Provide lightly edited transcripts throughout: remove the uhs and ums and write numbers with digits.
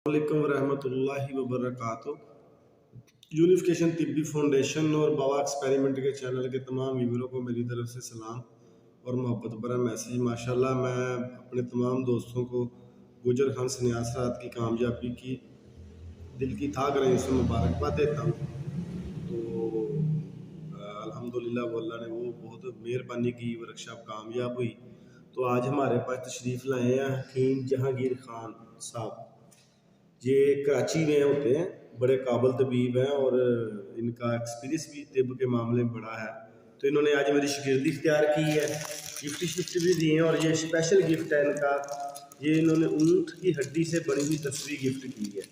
वालेकुम रहमतुल्लाहि व बरकातुहू। यूनिफिकेशन तिब्बी फाउंडेशन और बाबा एक्सपेरिमेंट के चैनल के तमाम व्यूअरों को मेरी तरफ से सलाम और मोहब्बत भरा मैसेज। माशाल्लाह मैं अपने तमाम दोस्तों को गुजर खान सन्यास रात की कामयाबी की दिल की थाक रही से मुबारकबाद देता हूँ। तो अल्हम्दुलिल्लाह वो अल्लाह ने वो बहुत मेहरबानी की, वर्कशॉप कामयाब हुई। तो आज हमारे पास तशरीफ़ लाए हैं हकीम जहांगीर खान साहब। ये कराची में होते हैं, बड़े काबिल तबीब हैं और इनका एक्सपीरियंस भी तिब के मामले में बड़ा है। तो इन्होंने आज मेरी शिगिर्दी इख्तियार की है, गिफ्ट शिफ्ट भी दिए हैं और ये स्पेशल गिफ्ट है इनका। ये इन्होंने ऊँट की हड्डी से बनी हुई तस्वीर गिफ्ट की है।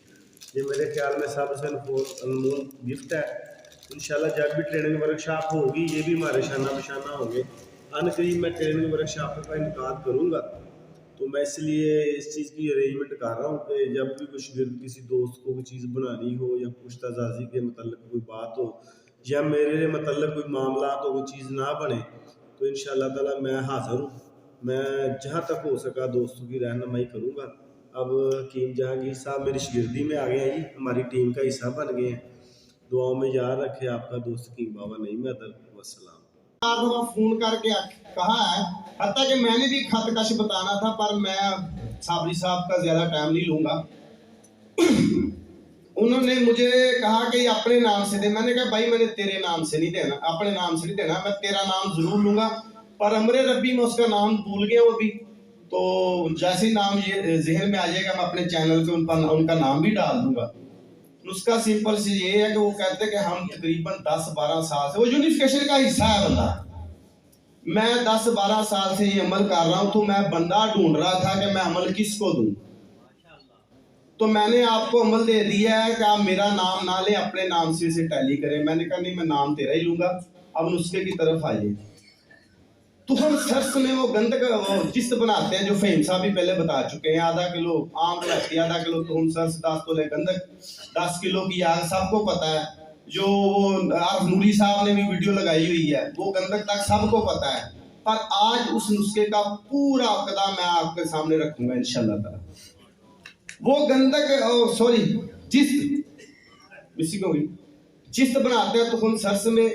ये मेरे ख्याल में सबसे अनमोल गिफ्ट है। इंशाल्लाह जब भी ट्रेनिंग वर्कशॉप होगी ये भी हमारे शाना बशाना होंगे। अनकरीब मैं ट्रेनिंग वर्कशॉप का इनकार करूँगा, तो मैं इसलिए इस चीज़ की अरेंजमेंट कर रहा हूँ कि जब भी कुछ किसी दोस्त को कोई चीज़ बनानी हो या पुश्ताजाजी के मतलब कोई बात हो या मेरे मतलब कोई मामला तो कोई चीज़ ना बने, तो इंशाल्लाह ताला मैं हाज़िर हूँ। मैं जहाँ तक हो सका दोस्तों की रहनुमाई करूँगा। अब हकीम जहांगीर साहब मेरी शिगिर्दी में आ गए हैं जी, हमारी टीम का हिस्सा बन गए हैं। दुआओं में याद रखे आपका दोस्त हकीम बाबा नईम अदर वस्सलाम। फोन करके कहा है, हत्ता कि मैंने भी खत कश बताना था, पर मैं साबरी साहब का ज्यादा टाइम नहीं लूंगा। उन्होंने मुझे कहा कि अपने नाम से दे। मैंने कहा भाई मैंने तेरे नाम से नहीं देना, अपने नाम से नहीं देना, मैं तेरा नाम जरूर लूंगा, पर अमरे रब्बी में उसका नाम भूल गया वो भी। तो जैसे ही नाम ये जहन में आ जाएगा मैं अपने चैनल पे उनका नाम भी डाल दूंगा। उसका सिंपल सी ये है कि वो कहते हैं कि हम तकरीबन 10-12 साल से, वो यूनिफिकेशन का हिस्सा है बंदा, मैं 10-12 साल से ये अमल कर रहा हूँ। तो मैं बंदा ढूंढ रहा था कि मैं अमल किसको दूं। तो मैंने आपको अमल दे दिया है कि आप मेरा नाम ना ले, अपने नाम से इसे टैली करें। मैंने कहा नहीं, मैं नाम तेरा ही लूंगा। अब नुस्खे की तरफ आइए। तो हम सर्स में वो गंदक वो जिस्त बनाते हैं जो फहीम साहब भी पहले बता चुके हैं। आधा किलो आम रहती है, आधा किलो तो हम सर्स, 10 तोले गंदक, 10 किलो की आग, सबको पता है। जो वो आरिफ नूरी साहब ने भी वीडियो लगाई हुई है, वो गंदक तक सबको पता है। पर आज उस नुस्खे का पूरा कदम मैं आपके सामने रखूंगा इंशाल्लाह ताला। वो गंदक सॉरी जिस्त बनाते हैं तो हम सर्स में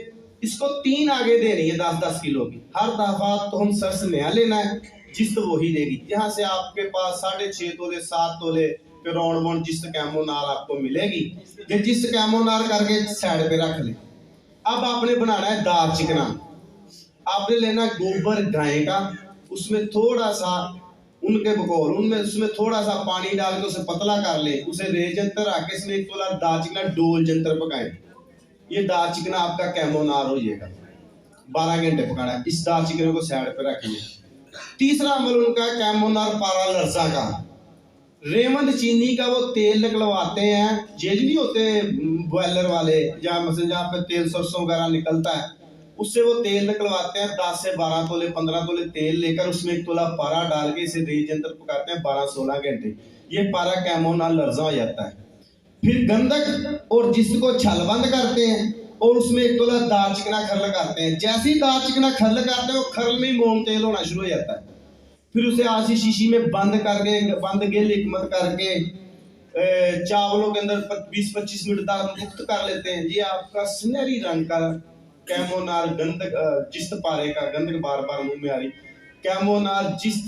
इसको 3 आगे देनी है 10-10 किलो की। हर दफा तो हम सर्स नया लेना है, जिस्त वही देगी। यहाँ से आपके पास 6.5 तोले 7 तोले राउंड वन जिस्त कैमोनार आपको मिलेगी। ये जिस्त कैमोनार करके साइड पे रख ले। अब आपने बनाना है दाल चिकना। आपने लेना गोबर गाय का, उसमें थोड़ा सा उनके बकौल उनमें उसमें थोड़ा सा पानी डाल के उसे पतला कर ले। उसे रेत जंतर आके इसमें 1 तोला दाल चिकना डोल जंतर पकाए। ये दाल चिकना आपका कैमोनार हो जाएगा। 12 घंटे पकाना है। इस दाल चिकन को साइड पे रखिए। तीसरा अमल उनका कैमोनार पारा लरसा का, रेमंड चीनी का वो तेल निकलवाते हैं। ये नहीं होते बॉयलर वाले जहाँ पे तेल सरसों वगैरह निकलता है, उससे वो तेल निकलवाते हैं। 10 से 12 तोले 15 तोले तेल लेकर उसमें 1 तोला पारा डाल के इसे रेत जंतर पकाते हैं 12-16 घंटे। ये पारा कैमोनार लरजा हो जाता है। फिर गंदक और जिसको छल बंद करते हैं और उसमें 1 तोला दाल चिकना खरल करते हैं। जैसे ही दाल चिकना खरल करते हैं वो खरल में ही मोम तेल होना शुरू हो जाता है। फिर उसे आसी शीशी में बंद करके बंद गिल हिकमत करके चावलों के अंदर 20-25 मिनट तक मुक्त कर लेते हैं। ये आपका सुनहरी रंग का कैमोनार गंदक जिस्त पारे का, गंदक बार बार मुंह में आ रही, कैमोनार जिस्त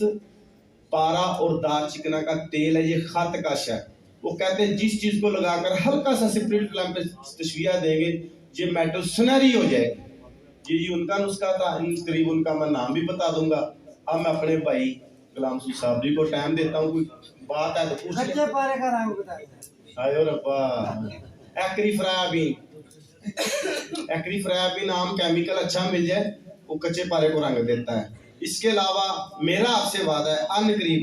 पारा और दाल चिकना का तेल है। ये खत कश है। वो कहते हैं जिस चीज को लगाकर हल्का सा स्पिरिट लैंप पे तशविया देंगे ये मेटल सुनहरी हो जाएगी। ये उनका नुस्खा था। इन करीब उनका मैं नाम भी बता दूंगा। अब मैं अपने भाई गुलाम साहब को टाइम देता हूँ। कोई बात है तो पूछ ले। आयो रब्बा। एक्री फ्रायाबीन नाम केमिकल अच्छा मिल जाए वो कच्चे पारे को रंग देता है। इसके अलावा मेरा आपसे वादा है अनकरीब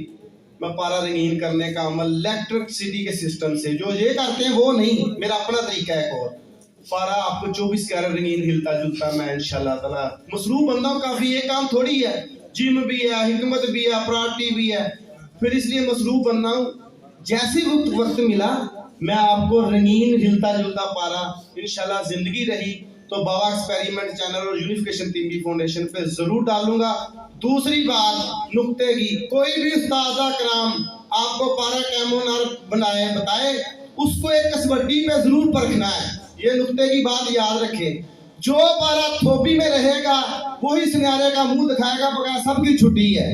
मैं पारा रंगीन करने का अमल इलेक्ट्रिसिटी के सिस्टम से, जो ये करते हैं वो नहीं, मेरा अपना तरीका है। और पारा आपको 24 कैरेट रंगीन हिलता जुलता मैं इंशाल्लाह ताला मसरूफ बंदा हूं काफी। ये काम थोड़ी है, जिम भी है, हिकमत भी है, प्राटी भी है, फिर इसलिए मसरूफ बंदा हूं। जैसे वक्त मिला मैं आपको रंगीन हिलता जुलता पारा इंशाल्लाह जिंदगी रही तो बाबा एक्सपेरिमेंट चैनल और यूनिफिकेशन तिब्बी फाउंडेशन पे जरूर डालूंगा। दूसरी बात नुक्ते की, कोई भी उस्ताद कराम آپ کو پارا کیمون اور بتائے اس کو ایک کسوٹی پہ ضرور پرکھنا ہے. یہ نقطے کی بات یاد رکھیں. جو پارا تھوپی میں رہے گا وہی سنیارے کا منہ دکھائے گا، بغیر سب کی چھٹی ہے.